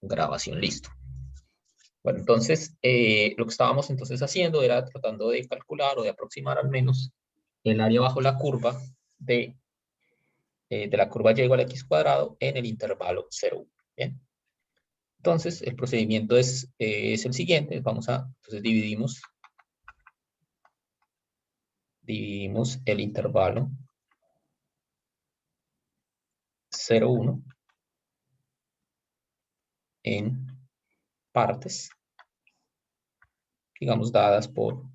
grabación, listo. Bueno, entonces, lo que estábamos entonces haciendo era tratando de calcular o de aproximar al menos el área bajo la curva de la curva y igual a x cuadrado en el intervalo 0,1. Bien. Entonces, el procedimiento es el siguiente. Entonces dividimos el intervalo 0,1 en partes, digamos, dadas por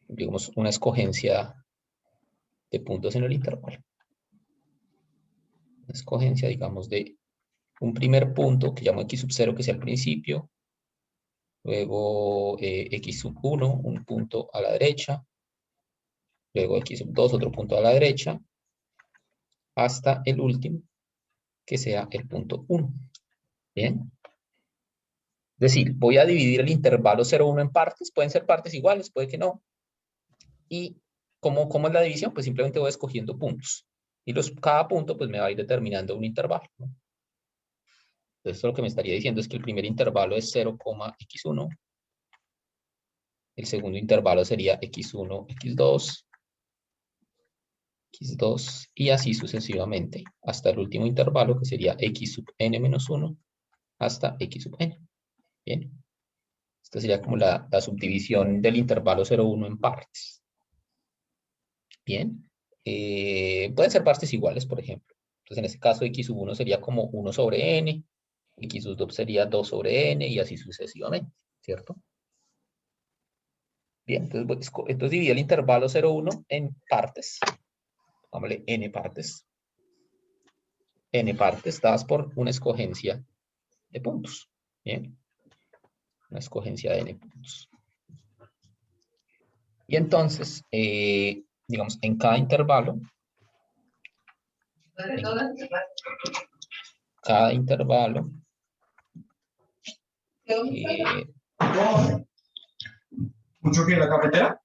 digamos, una escogencia de puntos en el intervalo. Una escogencia, digamos, de un primer punto que llamo x sub 0, que sea el principio, luego x sub 1, un punto a la derecha, luego x sub 2, otro punto a la derecha, hasta el último, que sea el punto 1. Bien. Es decir, voy a dividir el intervalo 0,1 en partes, pueden ser partes iguales, puede que no. Y ¿cómo es la división? Pues simplemente voy escogiendo puntos. Y cada punto pues me va a ir determinando un intervalo, ¿no? Entonces esto lo que me estaría diciendo es que el primer intervalo es 0,x1. El segundo intervalo sería x1, x2, x2 y así sucesivamente hasta el último intervalo que sería x sub n menos 1 hasta x sub n. Bien. Esta sería como la subdivisión del intervalo 0,1 en partes. Bien. Pueden ser partes iguales, por ejemplo. Entonces en este caso x sub 1 sería como 1 sobre n, x sub 2 sería 2 sobre n y así sucesivamente, ¿cierto? Bien, entonces divide el intervalo 0,1 en partes. Vámonos, n partes dadas por una escogencia de puntos. Bien, una escogencia de n puntos. Y entonces, digamos, en cada intervalo, ¿Mucho que en la carretera?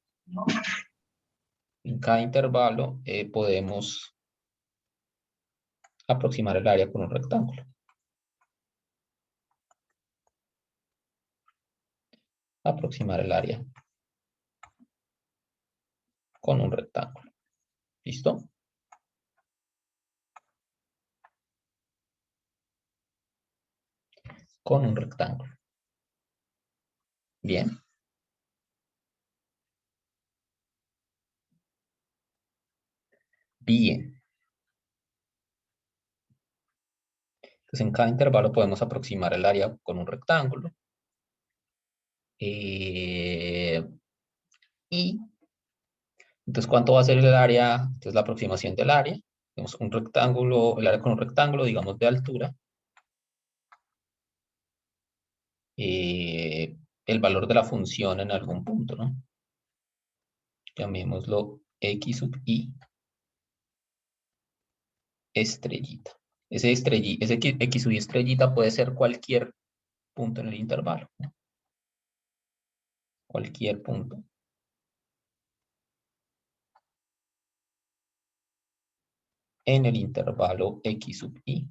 en cada intervalo podemos aproximar el área con un rectángulo. Aproximar el área con un rectángulo. ¿Listo? Con un rectángulo. Bien. Bien. Entonces en cada intervalo podemos aproximar el área con un rectángulo. Y entonces, ¿cuánto va a ser el área? Entonces la aproximación del área. Tenemos un rectángulo, el área con un rectángulo, digamos, de altura. El valor de la función en algún punto, ¿no? Llamémoslo x sub i estrellita. Ese x sub i estrellita puede ser cualquier punto en el intervalo, ¿no? Cualquier punto. En el intervalo x sub i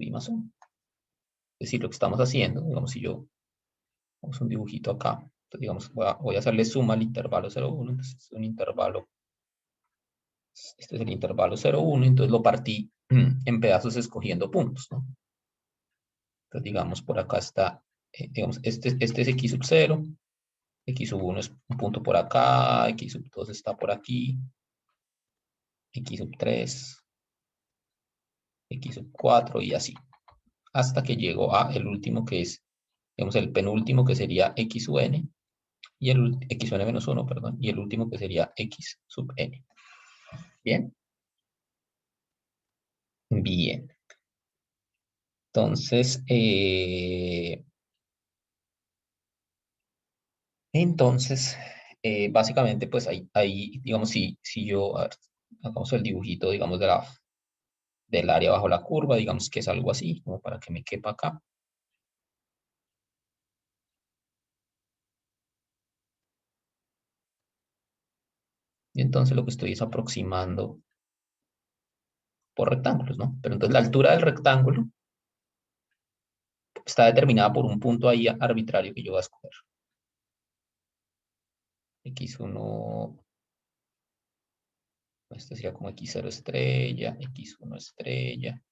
más 1. Es decir, lo que estamos haciendo, digamos, si yo vamos un dibujito acá, entonces digamos, voy a hacerle suma al intervalo 0,1, entonces es un intervalo, este es el intervalo 0,1, entonces lo partí en pedazos escogiendo puntos, ¿no? Entonces digamos, por acá está, digamos, este es x sub 0, x sub 1 es un punto por acá, x sub 2 está por aquí, x sub 3, x sub 4 y así, hasta que llego a el último que es, digamos, el penúltimo que sería x sub n, y el x sub n menos 1, perdón, y el último que sería x sub n. ¿Bien? Bien. Entonces, básicamente, pues ahí digamos, si yo, a ver, hagamos el dibujito, digamos, del área bajo la curva, digamos que es algo así, como para que me quepa acá. Y entonces lo que estoy es aproximando por rectángulos, ¿no? Pero entonces la altura del rectángulo está determinada por un punto ahí arbitrario que yo voy a escoger. X1, este sería como X0 estrella, X1 estrella,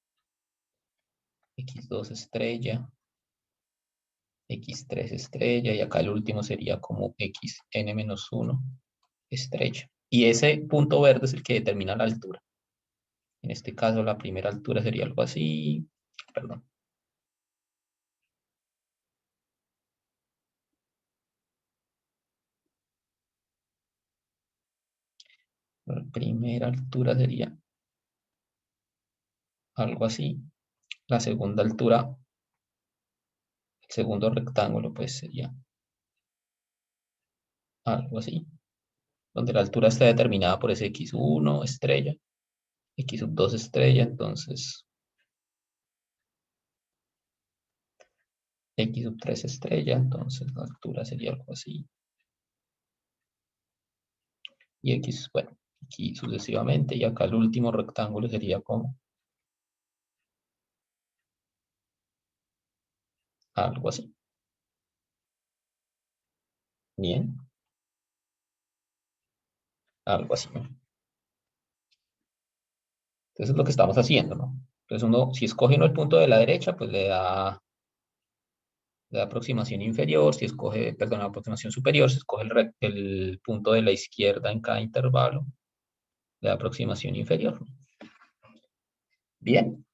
X2 estrella, X3 estrella, y acá el último sería como Xn-1 estrella. Y ese punto verde es el que determina la altura. En este caso la primera altura sería algo así, perdón. La primera altura sería algo así. La segunda altura, el segundo rectángulo, pues sería algo así. Donde la altura está determinada por ese X1 estrella, X2 estrella, entonces X3 estrella, entonces la altura sería algo así. Y X, bueno, aquí sucesivamente, y acá el último rectángulo sería como algo así. Bien, algo así, ¿no? Entonces es lo que estamos haciendo, ¿no? Entonces uno, si escoge uno el punto de la derecha, pues le da aproximación inferior, si escoge, perdón, la aproximación superior, si escoge el punto de la izquierda en cada intervalo, le da aproximación inferior. Bien.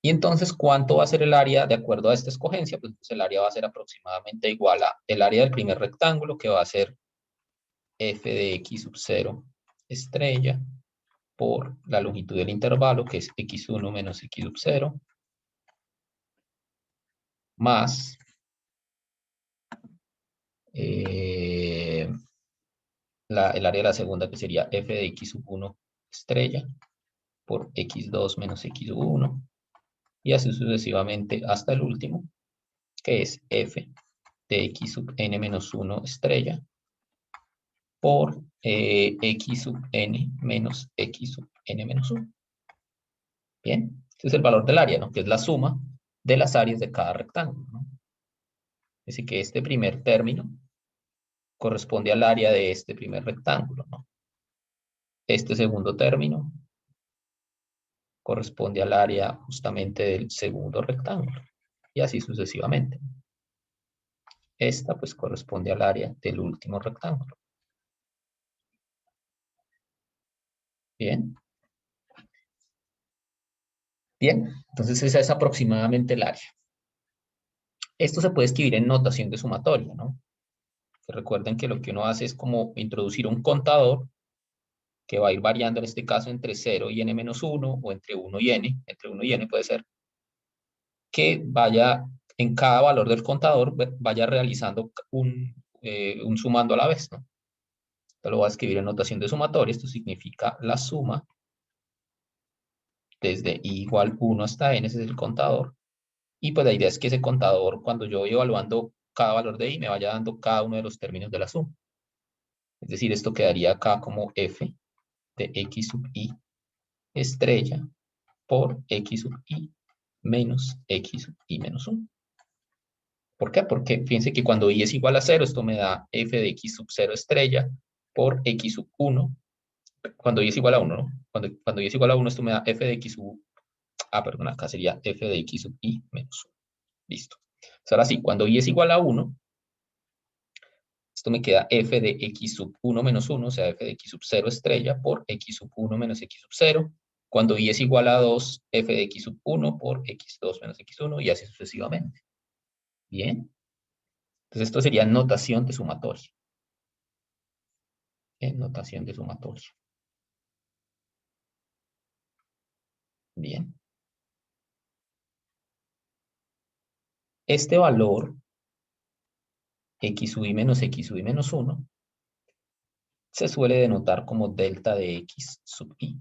Y entonces, ¿cuánto va a ser el área de acuerdo a esta escogencia? Pues el área va a ser aproximadamente igual a el área del primer rectángulo, que va a ser f de x sub 0 estrella por la longitud del intervalo, que es x1 menos x sub 0, más el área de la segunda, que sería f de x sub 1 estrella por x2 menos x sub 1, y así sucesivamente hasta el último, que es f de x sub n menos 1 estrella por x sub n menos x sub n menos 1. Bien, ese es el valor del área, ¿no? Que es la suma de las áreas de cada rectángulo, ¿no? Es decir, que este primer término corresponde al área de este primer rectángulo, ¿no? Este segundo término corresponde al área justamente del segundo rectángulo, y así sucesivamente. Esta pues corresponde al área del último rectángulo. Bien. Bien, entonces esa es aproximadamente el área. Esto se puede escribir en notación de sumatoria, ¿no? Que recuerden que lo que uno hace es como introducir un contador que va a ir variando en este caso entre 0 y n-1 o entre 1 y n, entre 1 y n puede ser, que vaya en cada valor del contador, vaya realizando un sumando a la vez, ¿no? Esto lo voy a escribir en notación de sumatoria, esto significa la suma desde i igual 1 hasta n, ese es el contador, y pues la idea es que ese contador, cuando yo voy evaluando cada valor de i, me vaya dando cada uno de los términos de la suma. Es decir, esto quedaría acá como f de x sub i estrella por x sub i menos x sub i menos 1. ¿Por qué? Porque fíjense que cuando i es igual a 0, esto me da f de x sub 0 estrella por x sub 1. Cuando i es igual a 1, ¿no? Cuando i es igual a 1, esto me da f de x sub... Ah, perdón, acá sería f de x sub i menos 1. Listo. Entonces, ahora sí, cuando i es igual a 1, esto me queda f de x sub 1 menos 1, o sea, f de x sub 0 estrella por x sub 1 menos x sub 0. Cuando i es igual a 2, f de x sub 1 por x2 menos x1 y así sucesivamente. Bien. Entonces esto sería notación de sumatoria. En notación de sumatoria. Bien. Este valor, x sub i menos x sub i menos 1, se suele denotar como delta de x sub i.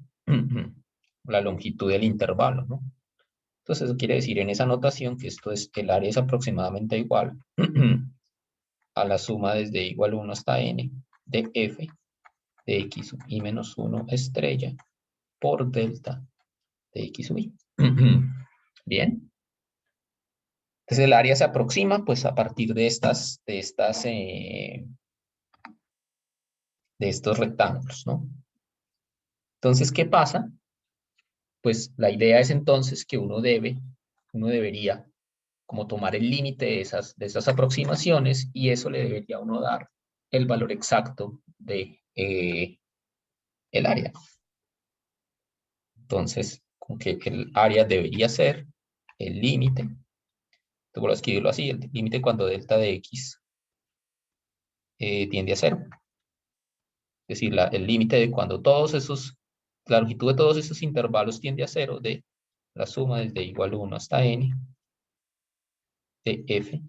La longitud del intervalo, ¿no? Entonces eso quiere decir en esa notación que esto es, el área es aproximadamente igual a la suma desde igual 1 hasta n de f de x sub i menos 1 estrella por delta de x sub i. Bien. Entonces el área se aproxima pues a partir de estos rectángulos, ¿no? Entonces, ¿qué pasa? Pues la idea es entonces que uno debería como tomar el límite de esas aproximaciones y eso le debería a uno dar el valor exacto de el área. Entonces, con que el área debería ser el límite, te vuelvo a escribirlo así, el límite cuando delta de x tiende a 0. Es decir, el límite de cuando la longitud de todos esos intervalos tiende a 0 de la suma desde igual 1 hasta n de f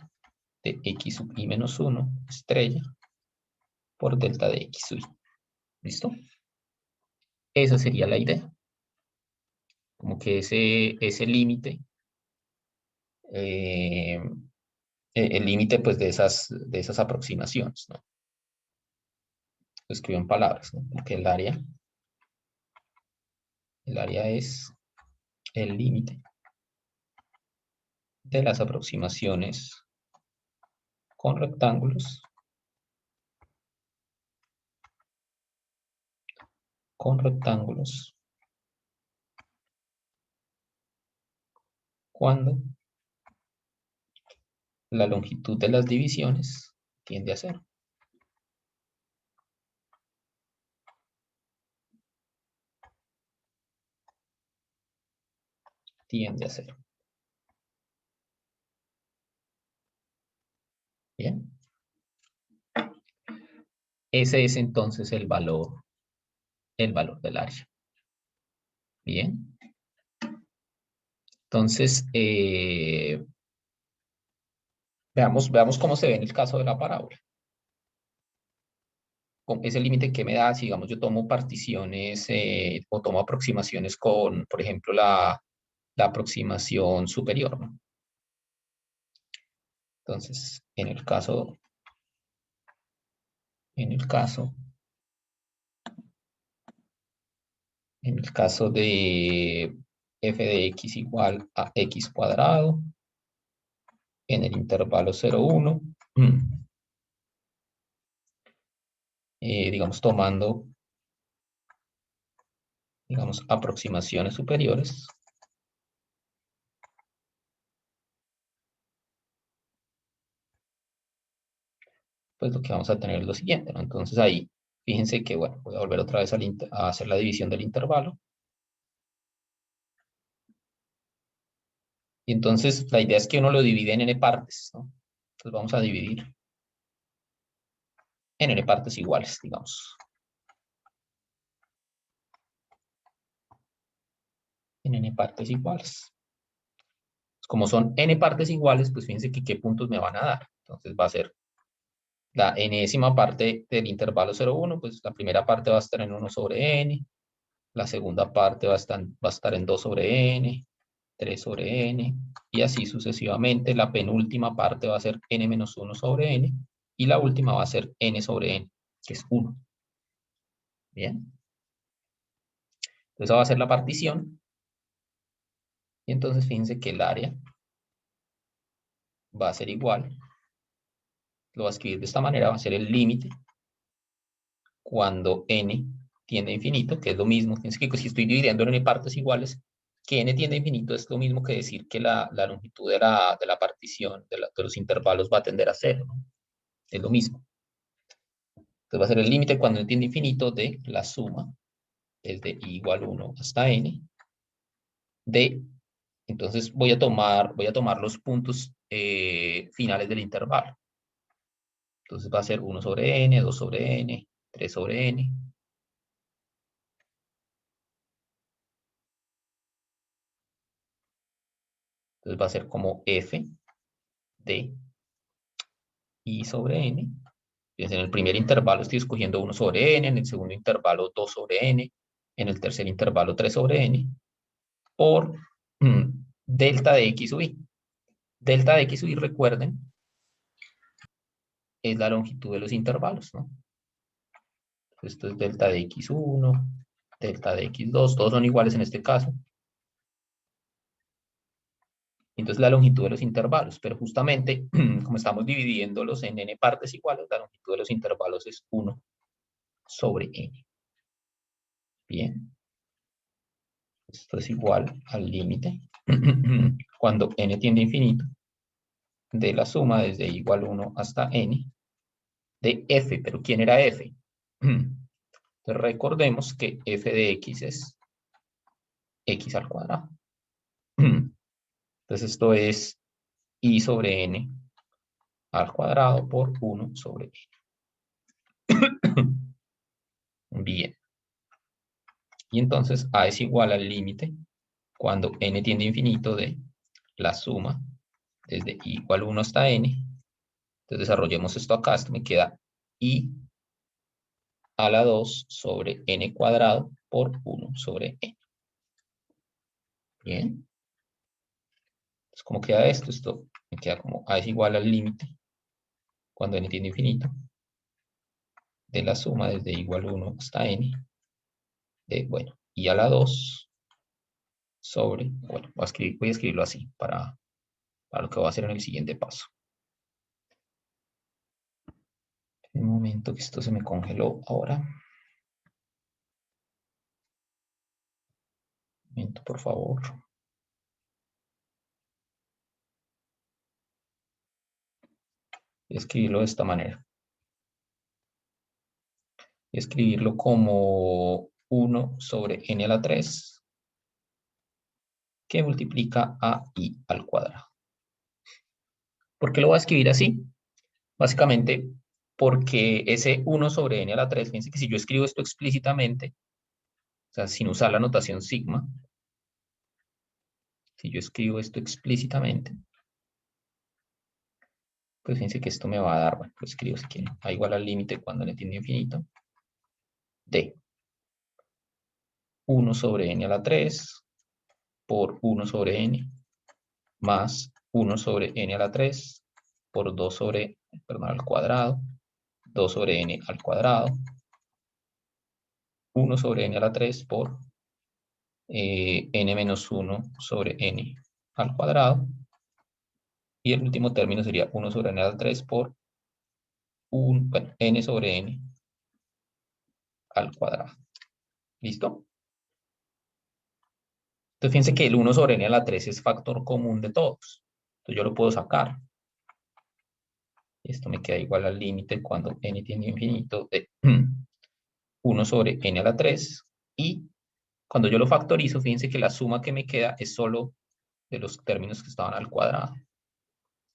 de x sub i menos 1 estrella por delta de x sub i. ¿Listo? Esa sería la idea. Como que ese límite, el límite pues de esas aproximaciones, ¿no? Lo escribo en palabras, ¿no? Porque el área es el límite de las aproximaciones con rectángulos cuando la longitud de las divisiones tiende a 0. Tiende a 0. Bien. Ese es entonces el valor del área. Bien. Entonces, veamos cómo se ve en el caso de la parábola. Con ese límite que me da, si digamos yo tomo particiones o tomo aproximaciones con, por ejemplo, la aproximación superior, ¿no? Entonces, en el caso de f de x igual a x cuadrado, en el intervalo 0, 1, digamos tomando, digamos, aproximaciones superiores, pues lo que vamos a tener es lo siguiente, ¿no? Entonces ahí, fíjense que, bueno, voy a volver otra vez a hacer la división del intervalo. Y entonces la idea es que uno lo divide en n partes, ¿no? Entonces vamos a dividir en n partes iguales, digamos. En n partes iguales. Como son n partes iguales, pues fíjense que qué puntos me van a dar. Entonces va a ser la enésima parte del intervalo 0, 1, pues la primera parte va a estar en 1 sobre n, la segunda parte va a estar en 2 sobre n, 3 sobre n, y así sucesivamente. La penúltima parte va a ser n menos 1 sobre n, y la última va a ser n sobre n, que es 1. Bien. Entonces va a ser la partición, y entonces fíjense que el área va a ser igual, lo voy a escribir de esta manera, va a ser el límite cuando n tiende a infinito, que es lo mismo. Fíjense que si estoy dividiendo en n partes iguales, que n tiende a infinito es lo mismo que decir que la longitud de la partición, de los intervalos va a tender a 0, ¿no? Es lo mismo. Entonces va a ser el límite cuando n tiende a infinito de la suma desde i igual 1 hasta n de, entonces voy a tomar los puntos finales del intervalo. Entonces va a ser 1 sobre n, 2 sobre n, 3 sobre n. Entonces va a ser como f de i sobre n. Fíjense, en el primer intervalo estoy escogiendo 1 sobre n, en el segundo intervalo 2 sobre n, en el tercer intervalo 3 sobre n, por delta de x sub i. Delta de x sub i, recuerden, es la longitud de los intervalos, ¿no? Esto es delta de x1, delta de x2, todos son iguales en este caso. Entonces la longitud de los intervalos, pero justamente como estamos dividiéndolos en n partes iguales, la longitud de los intervalos es 1 sobre n. Bien. Esto es igual al límite cuando n tiende a infinito de la suma desde igual 1 hasta n de f. ¿Pero quién era f? Entonces recordemos que f de x es x al cuadrado. Entonces esto es i sobre n al cuadrado por 1 sobre n. Bien. Y entonces a es igual al límite cuando n tiende a infinito de la suma desde igual 1 hasta n. Entonces desarrollemos esto acá. Esto me queda i a la 2 sobre n cuadrado por 1 sobre n. Bien. Entonces, ¿cómo queda esto? Esto me queda como a es igual al límite cuando n tiende a infinito de la suma desde igual 1 hasta n de, bueno, i a la 2 sobre, bueno, voy a escribirlo así para lo que voy a hacer en el siguiente paso. Un momento que esto se me congeló ahora. Un momento, por favor. Voy a escribirlo de esta manera. Voy a escribirlo como 1 sobre n a la 3 que multiplica a i al cuadrado. ¿Por qué lo voy a escribir así? Básicamente porque ese 1 sobre n a la 3, fíjense que si yo escribo esto explícitamente, o sea, sin usar la notación sigma, si yo escribo esto explícitamente, pues fíjense que esto me va a dar, bueno, lo escribo si quieren, a igual al límite cuando n tiende a infinito, de 1 sobre n a la 3 por 1 sobre n más 1 sobre n a la 3 por 2 sobre, perdón, al cuadrado, 2 sobre n al cuadrado, 1 sobre n a la 3 por n menos 1 sobre n al cuadrado, y el último término sería 1 sobre n a la 3 por bueno, n sobre n al cuadrado. ¿Listo? Entonces fíjense que el 1 sobre n a la 3 es factor común de todos. Entonces yo lo puedo sacar. Esto me queda igual al límite cuando n tiende a infinito de 1 sobre n a la 3. Y cuando yo lo factorizo, fíjense que la suma que me queda es solo de los términos que estaban al cuadrado.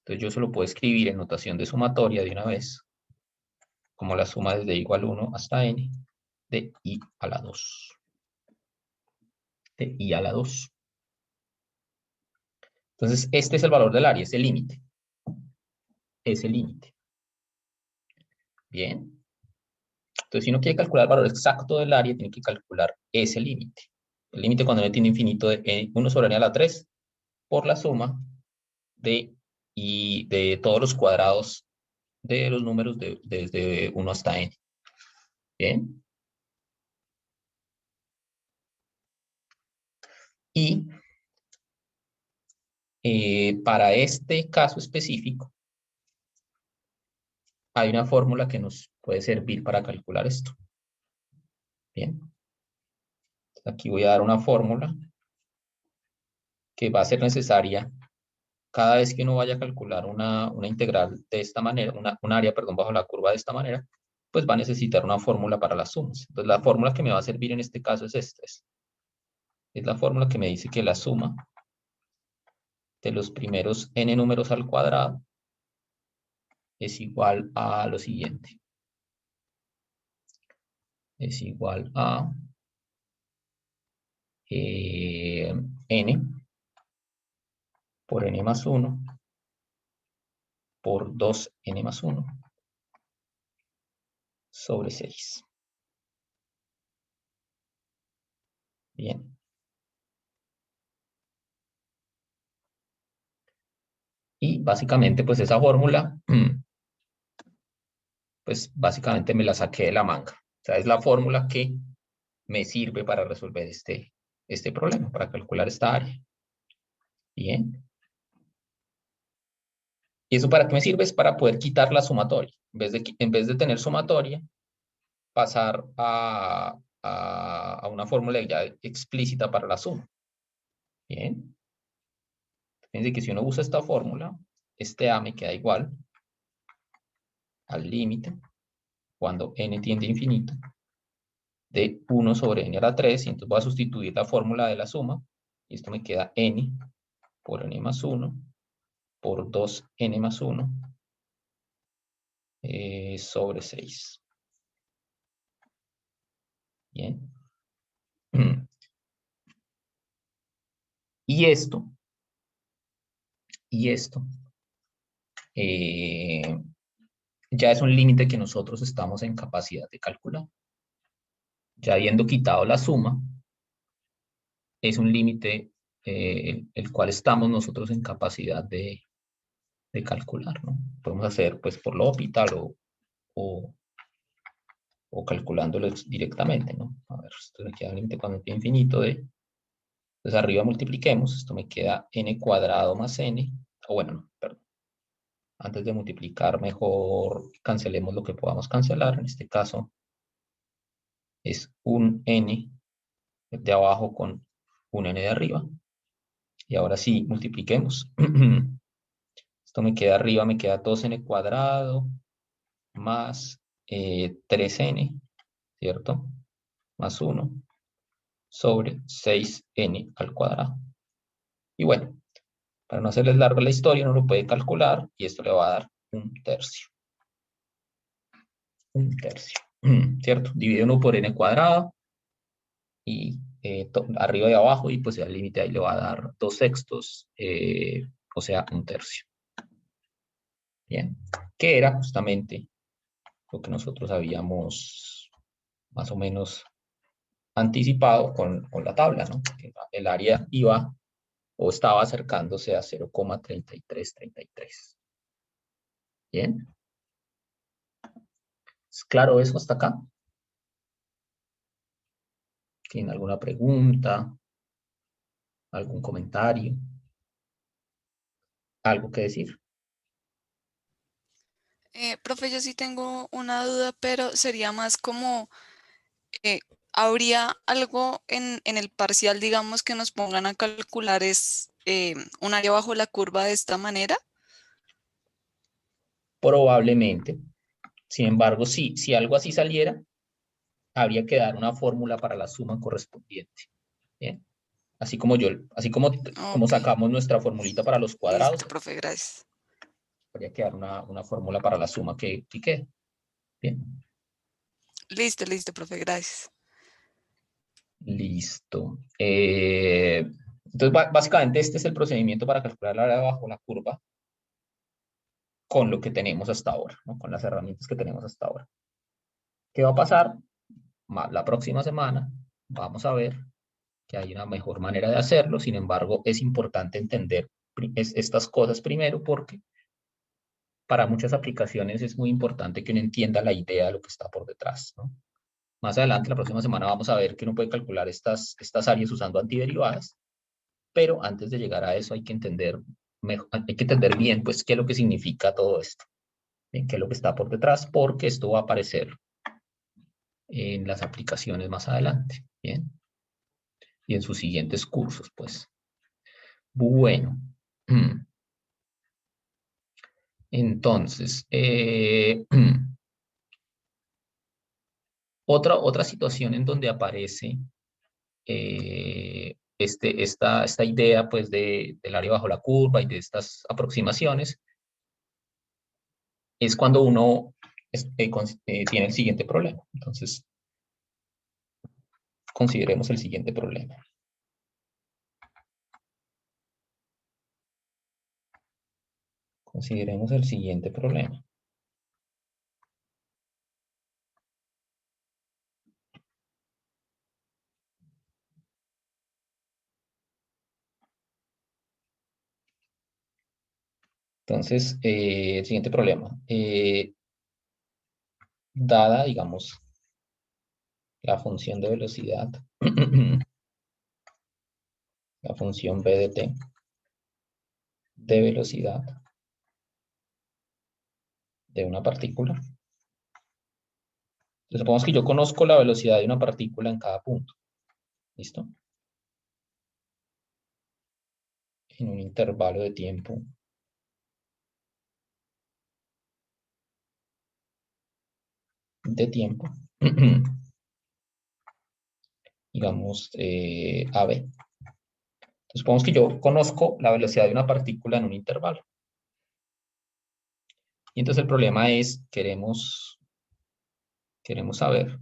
Entonces yo se lo puedo escribir en notación de sumatoria de una vez, como la suma desde igual 1 hasta n de i a la 2. De i a la 2. Entonces este es el valor del área, es el límite. Es el límite. Bien. Entonces si uno quiere calcular el valor exacto del área, tiene que calcular ese límite. El límite cuando n tiene infinito de 1 sobre n a la 3 por la suma de todos los cuadrados de los números desde 1 hasta n. Bien. Y para este caso específico, hay una fórmula que nos puede servir para calcular esto. Bien. Aquí voy a dar una fórmula que va a ser necesaria cada vez que uno vaya a calcular una integral de esta manera, un área, perdón, bajo la curva de esta manera, pues va a necesitar una fórmula para las sumas. Entonces la fórmula que me va a servir en este caso es esta. Es la fórmula que me dice que la suma de los primeros n números al cuadrado es igual a lo siguiente. Es igual a n por n más 1 por 2n más 1 sobre 6. Bien. Y básicamente, pues esa fórmula, pues básicamente me la saqué de la manga. O sea, es la fórmula que me sirve para resolver este problema, para calcular esta área. Bien. ¿Y eso para qué me sirve? Es para poder quitar la sumatoria. En vez de tener sumatoria, pasar a una fórmula ya explícita para la suma. Bien. Fíjense que si uno usa esta fórmula, este A me queda igual al límite, cuando n tiende a infinito, de 1 sobre n a la 3, y entonces voy a sustituir la fórmula de la suma, y esto me queda n por n más 1 por 2n más 1 sobre 6. Bien. Y esto eh, ya es un límite que nosotros estamos en capacidad de calcular. Ya habiendo quitado la suma, es un límite el cual estamos nosotros en capacidad de calcular, ¿no? Podemos hacer pues por L'Hopital o, o calculándolo directamente, ¿no? A ver, esto me queda el límite cuando tiene infinito de... Entonces arriba multipliquemos, esto me queda n cuadrado más n, o bueno, no, perdón. Antes de multiplicar, mejor cancelemos lo que podamos cancelar. En este caso es un n de abajo con un n de arriba. Y ahora sí, multipliquemos. Esto me queda arriba, me queda 2n cuadrado más 3n, ¿cierto? Más 1 sobre 6n al cuadrado. Y bueno, para no hacerles larga la historia, uno lo puede calcular y esto le va a dar un tercio. Un tercio, ¿cierto? Divide 1 por n cuadrado y arriba y abajo, y pues el límite ahí le va a dar 2/6, o sea, un tercio. Bien, que era justamente lo que nosotros habíamos más o menos anticipado con la tabla, ¿no? Que el área iba o estaba acercándose a 0,3333. Bien. ¿Es claro eso hasta acá? ¿Tienen alguna pregunta? ¿Algún comentario? ¿Algo que decir? Profe, yo sí tengo una duda, pero sería más como, eh, ¿habría algo en el parcial, digamos, que nos pongan a calcular un área bajo la curva de esta manera? Probablemente. Sin embargo, si algo así saliera, habría que dar una fórmula para la suma correspondiente. Bien. Así como Ok, sacamos nuestra formulita para los cuadrados, listo, profe, gracias. habría que dar una fórmula para la suma que quede. Bien. Listo, listo, profe, gracias. Listo. Entonces, básicamente este es el procedimiento para calcular la área bajo la curva con lo que tenemos hasta ahora, ¿no? Con las herramientas que tenemos hasta ahora. ¿Qué va a pasar? La próxima semana vamos a ver que hay una mejor manera de hacerlo. Sin embargo, es importante entender estas cosas primero porque para muchas aplicaciones es muy importante que uno entienda la idea de lo que está por detrás, ¿no? Más adelante, la próxima semana, vamos a ver que uno puede calcular estas áreas usando antiderivadas, pero antes de llegar a eso hay que entender, hay que entender bien pues, qué es lo que significa todo esto, ¿bien? Qué es lo que está por detrás, porque esto va a aparecer en las aplicaciones más adelante, ¿bien? Y en sus siguientes cursos, pues. Bueno. Entonces, otra situación en donde aparece esta idea pues, del área bajo la curva y de estas aproximaciones es cuando uno tiene el siguiente problema. Entonces, consideremos el siguiente problema. Consideremos el siguiente problema. Entonces, el siguiente problema. Dada, digamos, la función de velocidad, la función b de t de velocidad de una partícula. Entonces, supongamos que yo conozco la velocidad de una partícula en cada punto. ¿Listo? En un intervalo de tiempo digamos, AB. Entonces, supongamos que yo conozco la velocidad de una partícula en un intervalo. Y entonces el problema es, queremos saber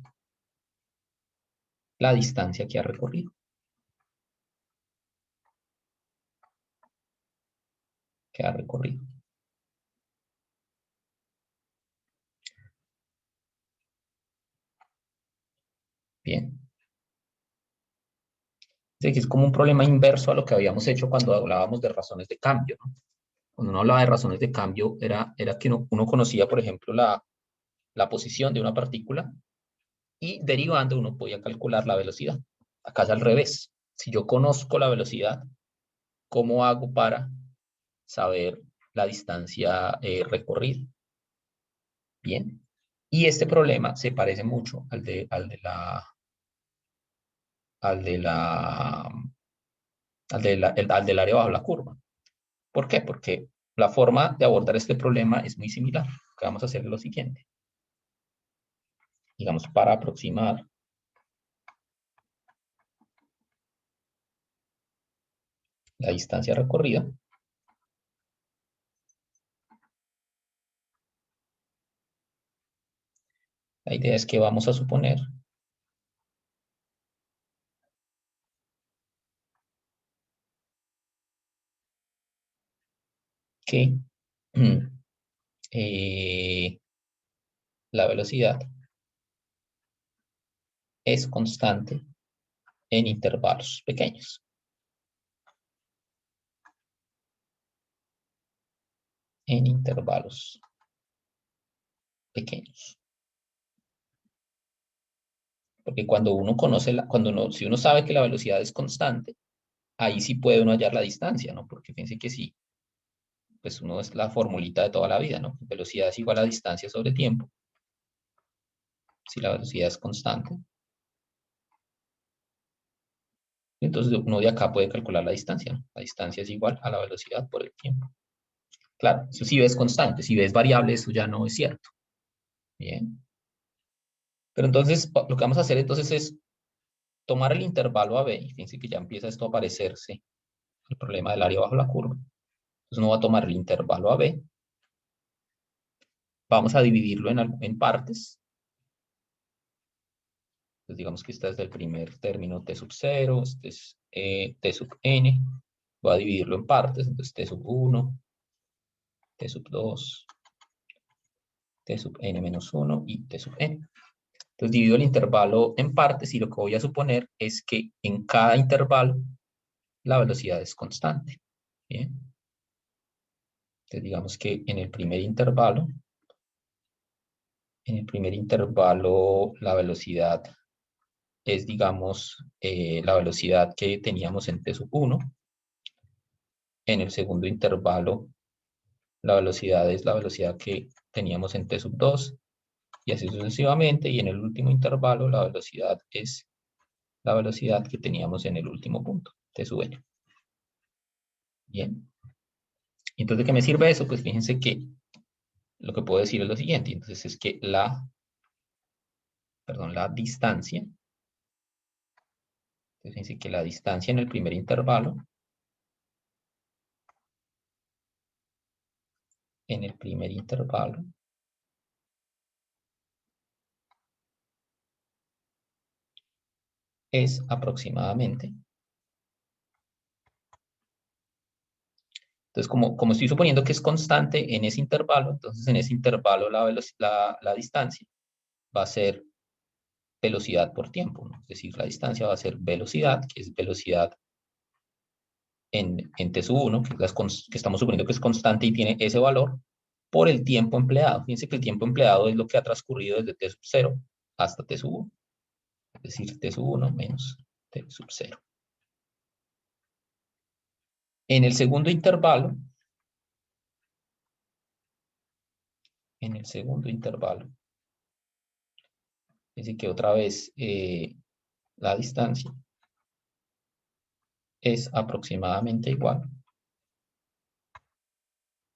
la distancia que ha recorrido. Bien. Es como un problema inverso a lo que habíamos hecho cuando hablábamos de razones de cambio, ¿no? Cuando uno hablaba de razones de cambio, era que uno conocía, por ejemplo, la posición de una partícula y derivando uno podía calcular la velocidad. Acá es al revés. Si yo conozco la velocidad, ¿cómo hago para saber la distancia recorrida? Bien. Y este problema se parece mucho al del área bajo la curva. ¿Por qué? Porque la forma de abordar este problema es muy similar. Lo que vamos a hacer es lo siguiente. Digamos, para aproximar la distancia recorrida, la idea es que vamos a suponer que la velocidad es constante en intervalos pequeños. En intervalos pequeños. Porque cuando uno conoce, si uno sabe que la velocidad es constante, ahí sí puede uno hallar la distancia, ¿no? Porque fíjense que sí, pues uno es la formulita de toda la vida, ¿no? Velocidad es igual a distancia sobre tiempo. Si la velocidad es constante. Entonces uno de acá puede calcular la distancia, ¿no? La distancia es igual a la velocidad por el tiempo. Claro, eso sí ves constante. Si ves variable, eso ya no es cierto. Bien. Pero entonces, lo que vamos a hacer entonces es tomar el intervalo AB, y fíjense que ya empieza esto a aparecerse, el problema del área bajo la curva. Entonces uno va a tomar el intervalo AB, vamos a dividirlo en partes. Entonces digamos que este es el primer término t sub 0, este es t sub n, voy a dividirlo en partes, entonces t sub 1, t sub 2, t sub n menos 1 y t sub n. Entonces divido el intervalo en partes y lo que voy a suponer es que en cada intervalo la velocidad es constante. Bien. Entonces digamos que en el primer intervalo la velocidad es, digamos, la velocidad que teníamos en t sub 1. En el segundo intervalo la velocidad es la velocidad que teníamos en t sub 2 y así sucesivamente. Y en el último intervalo la velocidad es la velocidad que teníamos en el último punto, t sub n. Bien. Entonces, ¿de qué me sirve eso? Pues fíjense que lo que puedo decir es lo siguiente. Entonces es que la distancia, entonces fíjense que la distancia en el primer intervalo, es aproximadamente. Entonces, como estoy suponiendo que es constante en ese intervalo, entonces en ese intervalo la distancia va a ser velocidad por tiempo, ¿no? Es decir, la distancia va a ser velocidad, que es velocidad en t sub 1, que estamos suponiendo que es constante y tiene ese valor, por el tiempo empleado. Fíjense que el tiempo empleado es lo que ha transcurrido desde t sub 0 hasta t sub 1. Es decir, t sub 1 menos t sub 0. En el segundo intervalo, dice que otra vez la distancia es aproximadamente igual.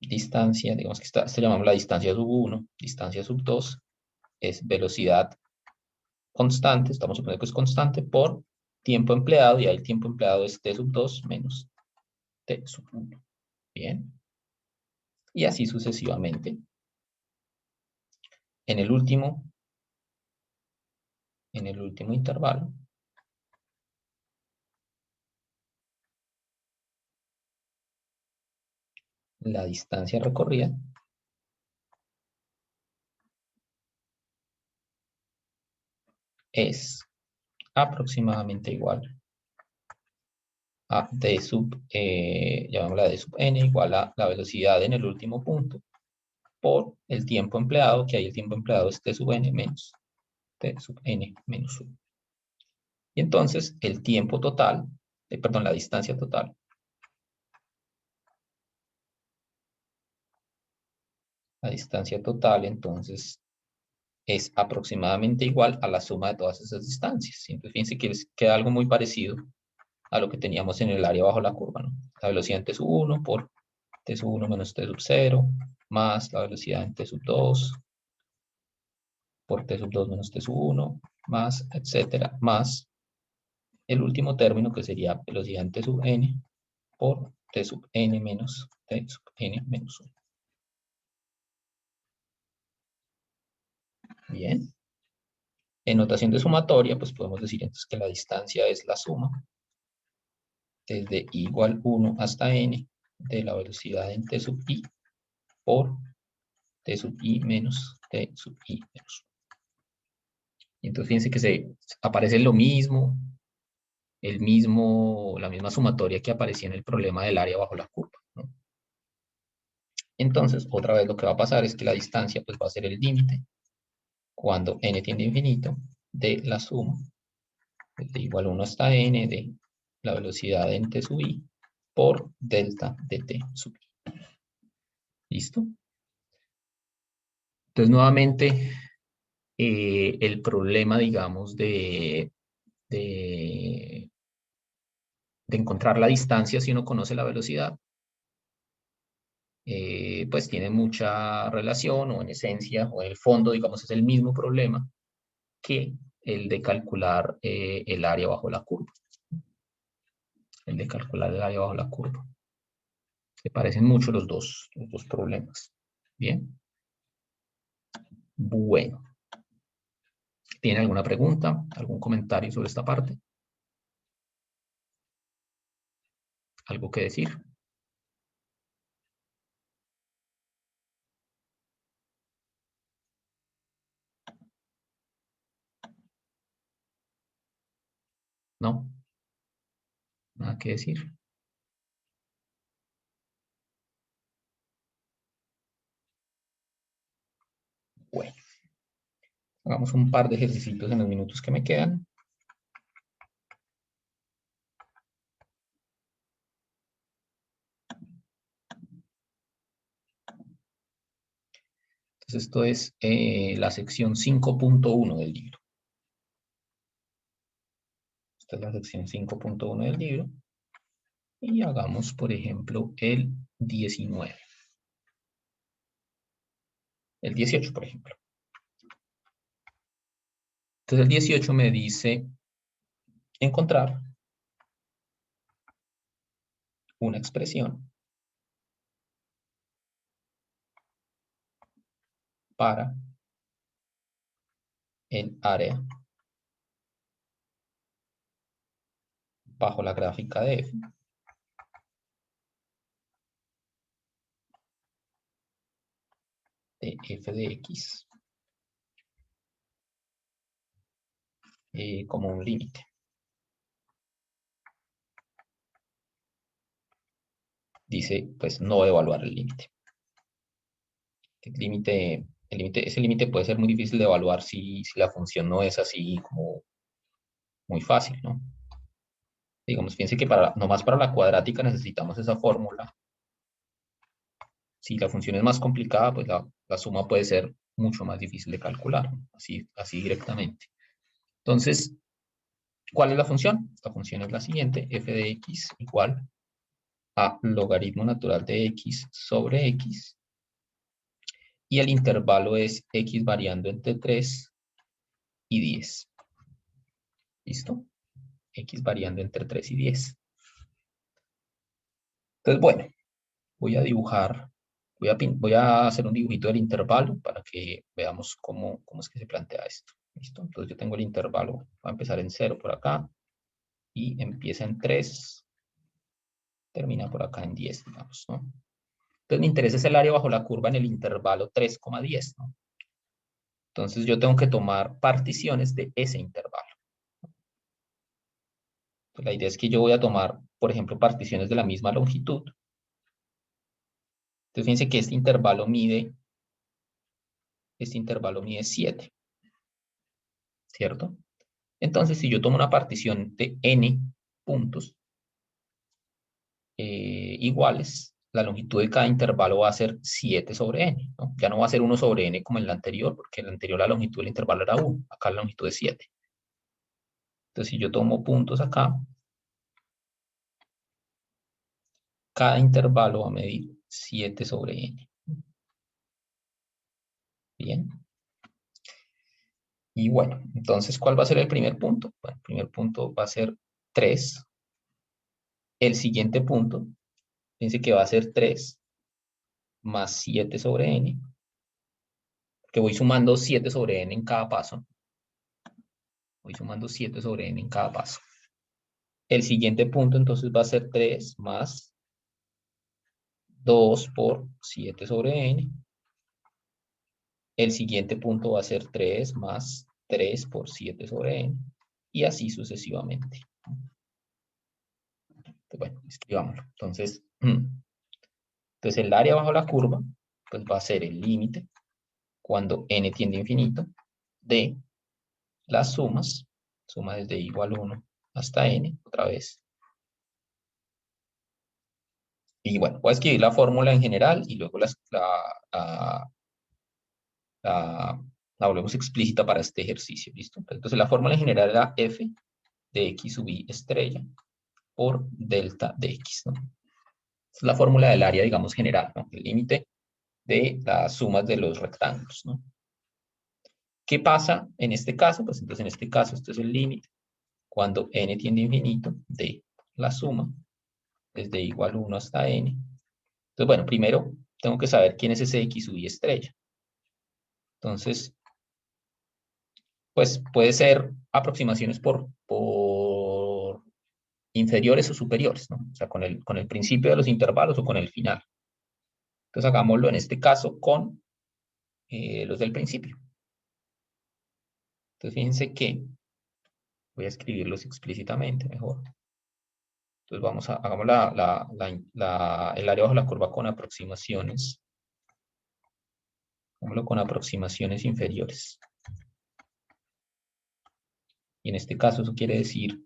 Distancia, digamos que esta llamamos la distancia sub 1, distancia sub 2, es velocidad constante, estamos suponiendo que es constante, por tiempo empleado, y ahí el tiempo empleado es t sub 2 menos t sub 1. Bien. Y así sucesivamente. En el último intervalo, la distancia recorrida es aproximadamente igual a d sub, llamémosla d sub n, igual a la velocidad en el último punto por el tiempo empleado, que ahí el tiempo empleado es t sub n menos t sub n menos 1. Y entonces el tiempo total, perdón, la distancia total, entonces es aproximadamente igual a la suma de todas esas distancias. Entonces fíjense que queda algo muy parecido a lo que teníamos en el área bajo la curva, ¿no? La velocidad en t sub 1 por t sub 1 menos t sub 0, más la velocidad en t sub 2 por t sub 2 menos t sub 1, más, etcétera, más el último término que sería velocidad en t sub n por t sub n menos t sub n menos 1. Bien. En notación de sumatoria, pues podemos decir entonces que la distancia es la suma desde i igual 1 hasta n de la velocidad en t sub i por t sub i menos t sub i menos 1. Y entonces fíjense que aparece lo mismo, la misma sumatoria que aparecía en el problema del área bajo la curva, ¿no? Entonces, otra vez lo que va a pasar es que la distancia pues va a ser el límite cuando n tiende a infinito de la suma de igual 1 hasta n de la velocidad en t sub i por delta de t sub i. ¿Listo? Entonces, nuevamente, el problema, digamos, de encontrar la distancia si uno conoce la velocidad, pues tiene mucha relación, o en esencia, o en el fondo, digamos, es el mismo problema que el de calcular el área bajo la curva. Se parecen mucho los dos problemas. Bien. Bueno. ¿Tiene alguna pregunta, algún comentario sobre esta parte? ¿Algo que decir? ¿No? Nada que decir. Bueno. Hagamos un par de ejercicios en los minutos que me quedan. Entonces esto es la sección 5.1 del libro. Esta es la sección 5.1 del libro. Y hagamos, por ejemplo, el 19. El 18, por ejemplo. Entonces el 18 me dice encontrar una expresión para el área bajo la gráfica de f de x como un límite. Dice, pues, no evaluar el límite. Ese límite puede ser muy difícil de evaluar si la función no es así como muy fácil, ¿no? Digamos, fíjense que nomás para la cuadrática necesitamos esa fórmula. Si la función es más complicada, pues la suma puede ser mucho más difícil de calcular, ¿no? Así directamente. Entonces, ¿cuál es la función? La función es la siguiente, f de x igual a logaritmo natural de x sobre x. Y el intervalo es x variando entre 3 y 10. ¿Listo? X variando entre 3 y 10. Entonces, bueno, voy a dibujar, voy a hacer un dibujito del intervalo para que veamos cómo es que se plantea esto. ¿Listo? Entonces yo tengo el intervalo, va a empezar en 0 por acá y empieza en 3, termina por acá en 10, digamos, ¿no? Entonces me interesa es el área bajo la curva en el intervalo 3,10, ¿no? Entonces yo tengo que tomar particiones de ese intervalo. Pues la idea es que yo voy a tomar, por ejemplo, particiones de la misma longitud. Entonces fíjense que este intervalo mide 7, ¿cierto? Entonces, si yo tomo una partición de n puntos iguales, la longitud de cada intervalo va a ser 7 sobre n, ¿no? Ya no va a ser 1 sobre n como en la anterior, porque en la anterior la longitud del intervalo era 1, acá la longitud es 7. Entonces, si yo tomo puntos acá, cada intervalo va a medir 7 sobre n. Bien. Y bueno, entonces, ¿cuál va a ser el primer punto? Bueno, el primer punto va a ser 3. El siguiente punto, fíjense que va a ser 3 más 7 sobre n, que voy sumando 7 sobre n en cada paso. Voy sumando 7 sobre n en cada paso. El siguiente punto entonces va a ser 3 más 2 por 7 sobre n. El siguiente punto va a ser 3 más 3 por 7 sobre n. Y así sucesivamente. Bueno, escribámoslo. Entonces el área bajo la curva pues va a ser el límite cuando n tiende a infinito de las sumas, suma desde igual 1 hasta n, otra vez. Y bueno, voy a escribir la fórmula en general y luego la volvemos explícita para este ejercicio, ¿listo? Entonces la fórmula en general era f de x sub i estrella por delta de x, ¿no? Es la fórmula del área, digamos, general, ¿no? El límite de las sumas de los rectángulos, ¿no? ¿Qué pasa en este caso? Pues entonces en este caso esto es el límite cuando n tiende a infinito de la suma desde igual 1 hasta n. Entonces, bueno, primero tengo que saber quién es ese x sub i estrella. Entonces, pues puede ser aproximaciones por inferiores o superiores, ¿no? O sea, con el principio de los intervalos o con el final. Entonces, hagámoslo en este caso con los del principio. Entonces, fíjense que voy a escribirlos explícitamente mejor. Entonces, hagamos el área bajo la curva con aproximaciones. Hagámoslo con aproximaciones inferiores. Y en este caso eso quiere decir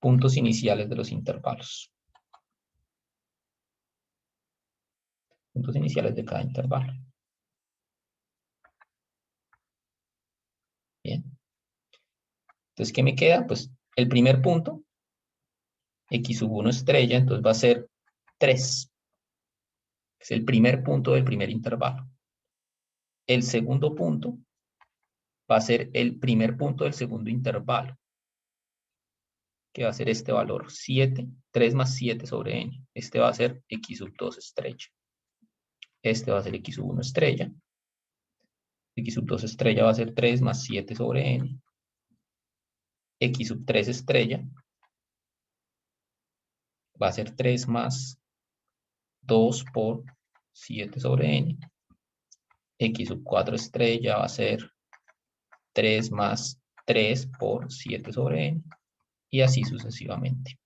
puntos iniciales de los intervalos. Puntos iniciales de cada intervalo. Bien. Entonces, ¿qué me queda? Pues el primer punto, x sub 1 estrella, entonces va a ser 3. Es el primer punto del primer intervalo. El segundo punto va a ser el primer punto del segundo intervalo, que va a ser este valor, 7, 3 más 7 sobre n. Este va a ser x sub 2 estrella. Este va a ser x sub 1 estrella. X sub 2 estrella va a ser 3 más 7 sobre n. X sub 3 estrella va a ser 3 más 2 por 7 sobre n. X sub 4 estrella va a ser 3 más 3 por 7 sobre n. Y así sucesivamente.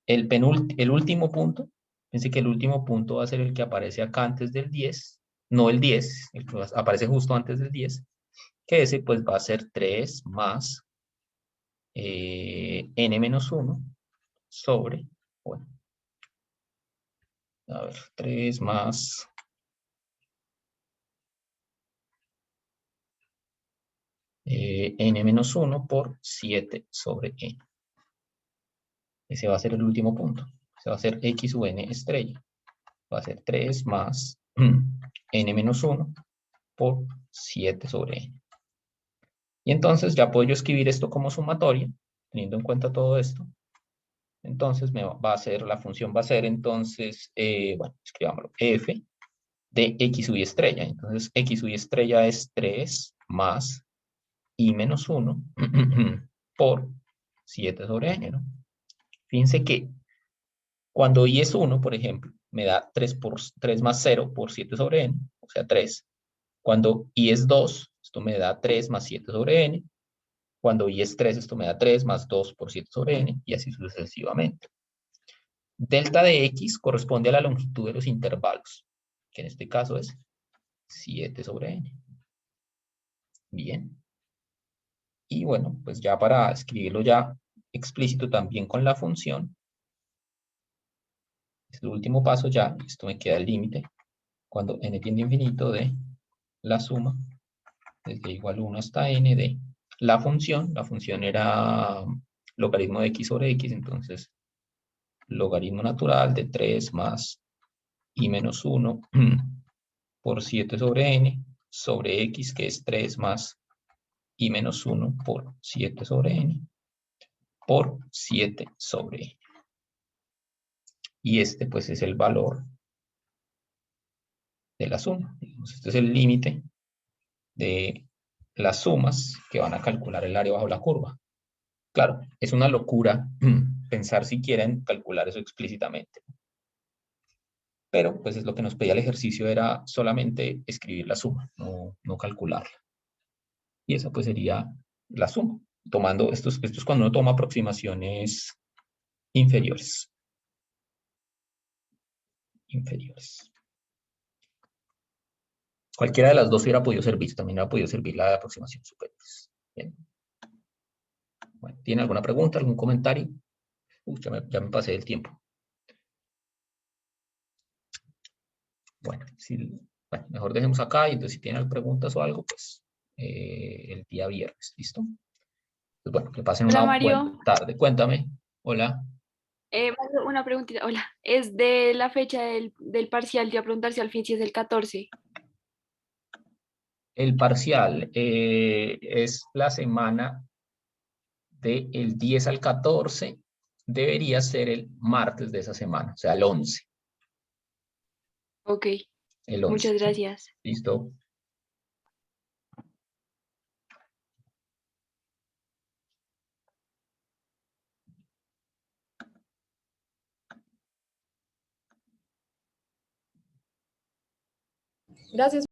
El último punto, fíjense que el último punto va a ser el que aparece acá antes del 10, no el 10, el que aparece justo antes del 10, que ese pues va a ser 3 más n menos 1 sobre, bueno, a ver, 3 más n menos 1 por 7 sobre n. Ese va a ser el último punto. Ese va a ser x sub n estrella. Va a ser 3 más n menos 1 por 7 sobre n. Y entonces ya puedo yo escribir esto como sumatoria, teniendo en cuenta todo esto. Entonces va a ser, la función va a ser entonces, bueno, escribámoslo, f de x sub y estrella. Entonces x sub y estrella es 3 más y menos 1 por 7 sobre n, ¿no? Fíjense que cuando y es 1, por ejemplo, me da 3 más 0 por 7 sobre n, o sea, 3. Cuando y es 2, esto me da 3 más 7 sobre n. Cuando y es 3, esto me da 3 más 2 por 7 sobre n, y así sucesivamente. Delta de x corresponde a la longitud de los intervalos, que en este caso es 7 sobre n. Bien. Y bueno, pues ya para escribirlo ya explícito también con la función, es el último paso ya, esto me queda el límite, cuando n tiende a infinito de la suma desde igual 1 hasta n de la función era logaritmo de x sobre x, entonces logaritmo natural de 3 más y menos 1 por 7 sobre n sobre x, que es 3 más y menos 1 por 7 sobre n por 7 sobre n. Y este pues es el valor de la suma. Este es el límite de las sumas que van a calcular el área bajo la curva. Claro, es una locura pensar siquiera en calcular eso explícitamente. Pero pues es lo que nos pedía el ejercicio, era solamente escribir la suma, no calcularla. Y esa pues sería la suma. Tomando, esto es cuando uno toma aproximaciones inferiores. Cualquiera de las dos hubiera podido servir, también hubiera podido servir la de aproximación superiores. Bien. Bueno, ¿tiene alguna pregunta, algún comentario? Ya me pasé del tiempo. Bueno, bueno, mejor dejemos acá y entonces si tienen preguntas o algo, pues el día viernes, ¿listo? Pues bueno, que pasen Hola una buena Mario. tarde. Cuéntame. Hola. Mario, una preguntita. Hola, es de la fecha del parcial. Te iba a preguntar si al fin si es el 14. El parcial es la semana del 10 al 14. Debería ser el martes de esa semana, o sea, el 11. Ok, El 11, muchas ¿sí? gracias. ¿Listo? Gracias.